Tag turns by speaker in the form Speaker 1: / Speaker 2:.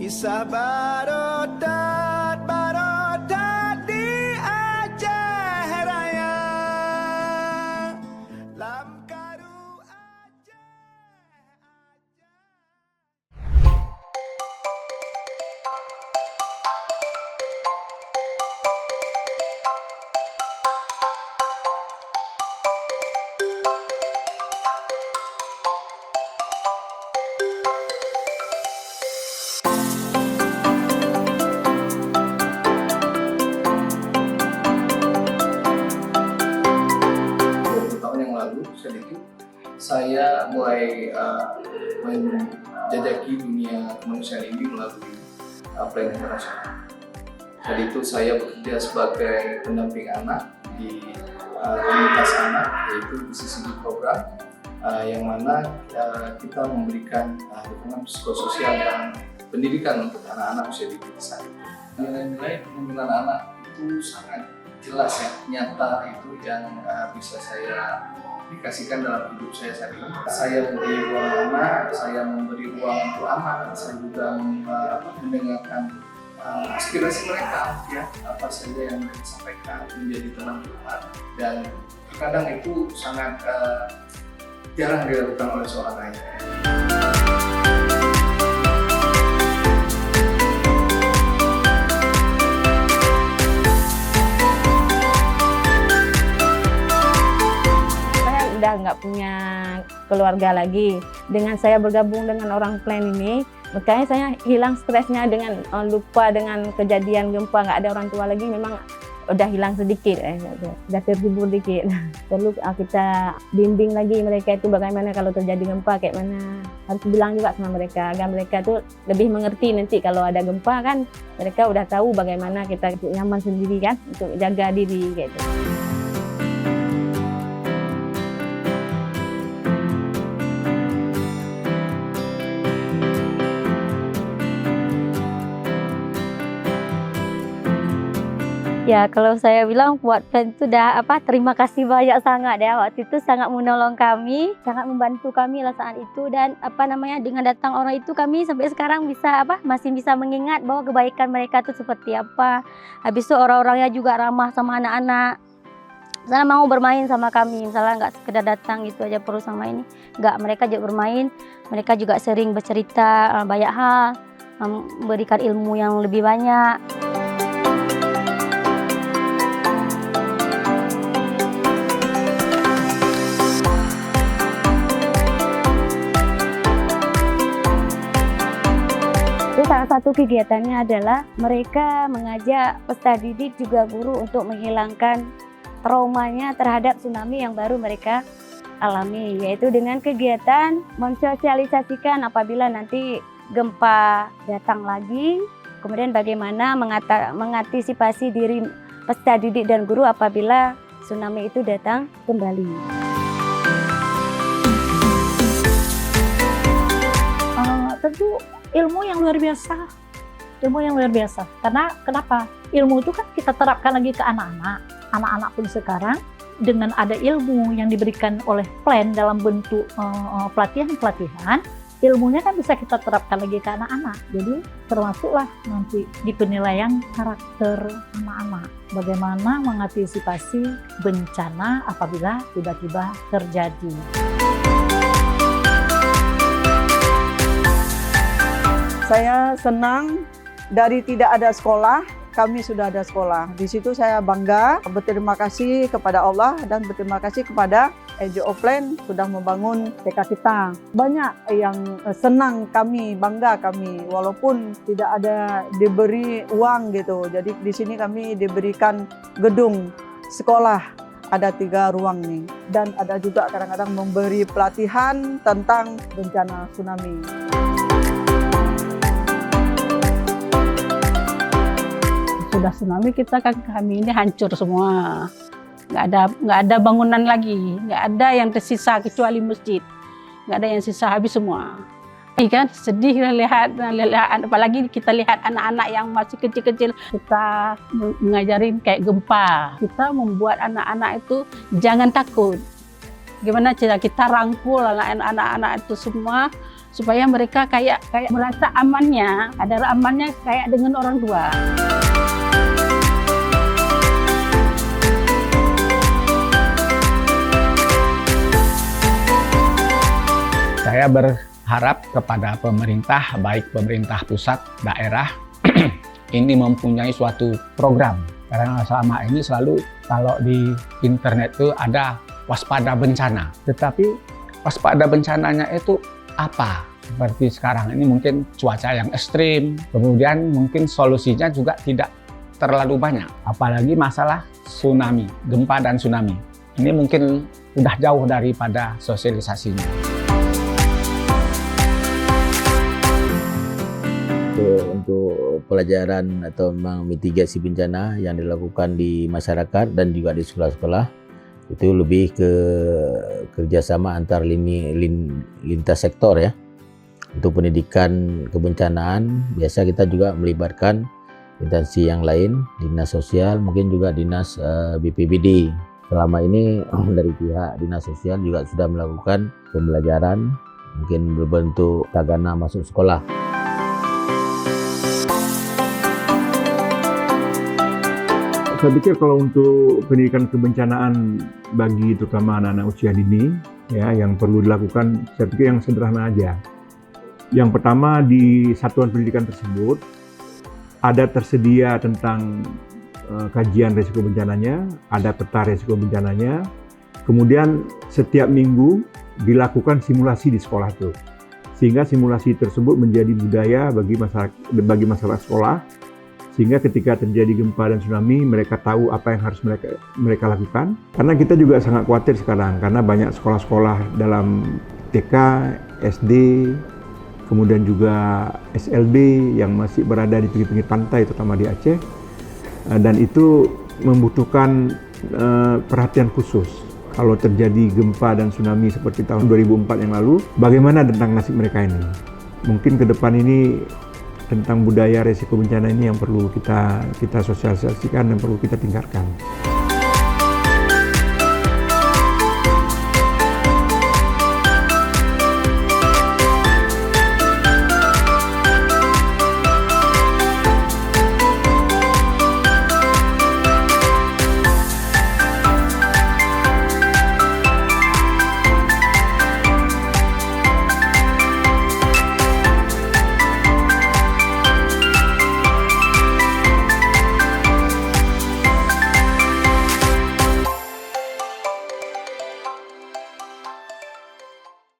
Speaker 1: Kisah barodat di Aceh Raya. Lam Karu Aceh.
Speaker 2: Sedikit saya mulai menjajaki dunia kemanusiaan ini melalui Plan Internasional. Jadi itu saya bekerja sebagai pendamping anak di komunitas anak, yaitu di CCD program, yang mana kita memberikan dukungan psikososial dan pendidikan untuk anak-anak usia dini besar. Nilai-nilai perlindungan anak itu sangat jelas ya, nyata itu yang bisa saya dikasihkan dalam hidup saya saat ini. Saya memberi ruang anak, saya memberi ruang untuk anak, saya juga mendengarkan aspirasi mereka, ya apa saja yang mereka sampaikan menjadi teman curhat, dan terkadang itu sangat jarang dilakukan oleh seorang ayah.
Speaker 3: Udah nggak punya keluarga lagi. Dengan saya bergabung dengan orang Plan ini, makanya saya hilang stresnya dengan lupa dengan kejadian gempa, nggak ada orang tua lagi, memang udah hilang sedikit, udah terhibur dikit. Perlu kita bimbing lagi mereka itu bagaimana kalau terjadi gempa, kayak mana. Harus bilang juga sama mereka, agar mereka tuh lebih mengerti nanti kalau ada gempa kan, mereka udah tahu bagaimana kita nyaman sendiri kan, untuk jaga diri gitu. Ya, kalau saya bilang buat Plan itu terima kasih banyak sangat ya. Waktu itu sangat menolong kami, sangat membantu kami lah saat itu, dan dengan datang orang itu kami sampai sekarang masih bisa mengingat bahwa kebaikan mereka itu seperti apa. Habis itu orang-orangnya juga ramah sama anak-anak. Misalnya mau bermain sama kami, misalnya nggak sekedar datang gitu aja perlu sama ini. Nggak, mereka juga bermain, mereka juga sering bercerita banyak hal, memberikan ilmu yang lebih banyak. Salah satu kegiatannya adalah mereka mengajak peserta didik juga guru untuk menghilangkan traumanya terhadap tsunami yang baru mereka alami, yaitu dengan kegiatan mensosialisasikan apabila nanti gempa datang lagi, kemudian bagaimana mengantisipasi diri peserta didik dan guru apabila tsunami itu datang kembali.
Speaker 4: Tentu ilmu yang luar biasa, karena kenapa? Ilmu itu kan kita terapkan lagi ke anak-anak pun sekarang dengan ada ilmu yang diberikan oleh Plan dalam bentuk pelatihan, ilmunya kan bisa kita terapkan lagi ke anak-anak. Jadi termasuklah nanti di penilaian karakter anak-anak, bagaimana mengantisipasi bencana apabila tiba-tiba terjadi.
Speaker 5: Saya senang dari tidak ada sekolah, kami sudah ada sekolah. Di situ saya bangga, berterima kasih kepada Allah dan berterima kasih kepada NGO Plan sudah membangun TK kita. Banyak yang senang kami, bangga kami, walaupun tidak ada diberi uang gitu. Jadi di sini kami diberikan gedung sekolah, ada 3 ruang nih. Dan ada juga kadang-kadang memberi pelatihan tentang bencana tsunami.
Speaker 4: Sudah tsunami kami ini hancur semua, nggak ada bangunan lagi, nggak ada yang tersisa kecuali masjid, nggak ada yang sisa, habis semua. Kan sedih lihat, apalagi kita lihat anak-anak yang masih kecil-kecil. Kita mengajarin kayak gempa, kita membuat anak-anak itu jangan takut. Gimana cara kita rangkul anak-anak itu semua
Speaker 6: supaya mereka kayak merasa amannya, ada amannya kayak dengan orang tua.
Speaker 7: Saya berharap kepada pemerintah, baik pemerintah pusat, daerah, ini mempunyai suatu program. Karena selama ini selalu kalau di internet itu ada waspada bencana. Tetapi waspada bencananya itu apa? Seperti sekarang ini mungkin cuaca yang ekstrim, kemudian mungkin solusinya juga tidak terlalu banyak. Apalagi masalah tsunami, gempa dan tsunami. Ini mungkin udah jauh daripada sosialisasinya.
Speaker 8: Untuk pelajaran atau mitigasi bencana yang dilakukan di masyarakat dan juga di sekolah-sekolah itu lebih ke kerjasama antar lintas sektor ya. Untuk pendidikan kebencanaan biasa kita juga melibatkan instansi yang lain, dinas sosial, mungkin juga dinas BPBD. Selama ini dari pihak dinas sosial juga sudah melakukan pembelajaran, mungkin berbentuk tagana masuk sekolah.
Speaker 9: Saya pikir kalau untuk pendidikan kebencanaan bagi terutama anak-anak usia dini, ya yang perlu dilakukan, saya pikir yang sederhana aja. Yang pertama, di satuan pendidikan tersebut ada tersedia tentang kajian risiko bencananya, ada peta risiko bencananya, kemudian setiap minggu dilakukan simulasi di sekolah itu, sehingga simulasi tersebut menjadi budaya bagi masyarakat sekolah. Sehingga ketika terjadi gempa dan tsunami, mereka tahu apa yang harus mereka lakukan. Karena kita juga sangat khawatir sekarang, karena banyak sekolah-sekolah dalam TK, SD, kemudian juga SLB yang masih berada di pinggir-pinggir pantai, terutama di Aceh. Dan itu membutuhkan perhatian khusus. Kalau terjadi gempa dan tsunami seperti tahun 2004 yang lalu, bagaimana tentang nasib mereka ini? Mungkin ke depan ini tentang budaya resiko bencana ini yang perlu kita sosialisasikan dan perlu kita tingkatkan.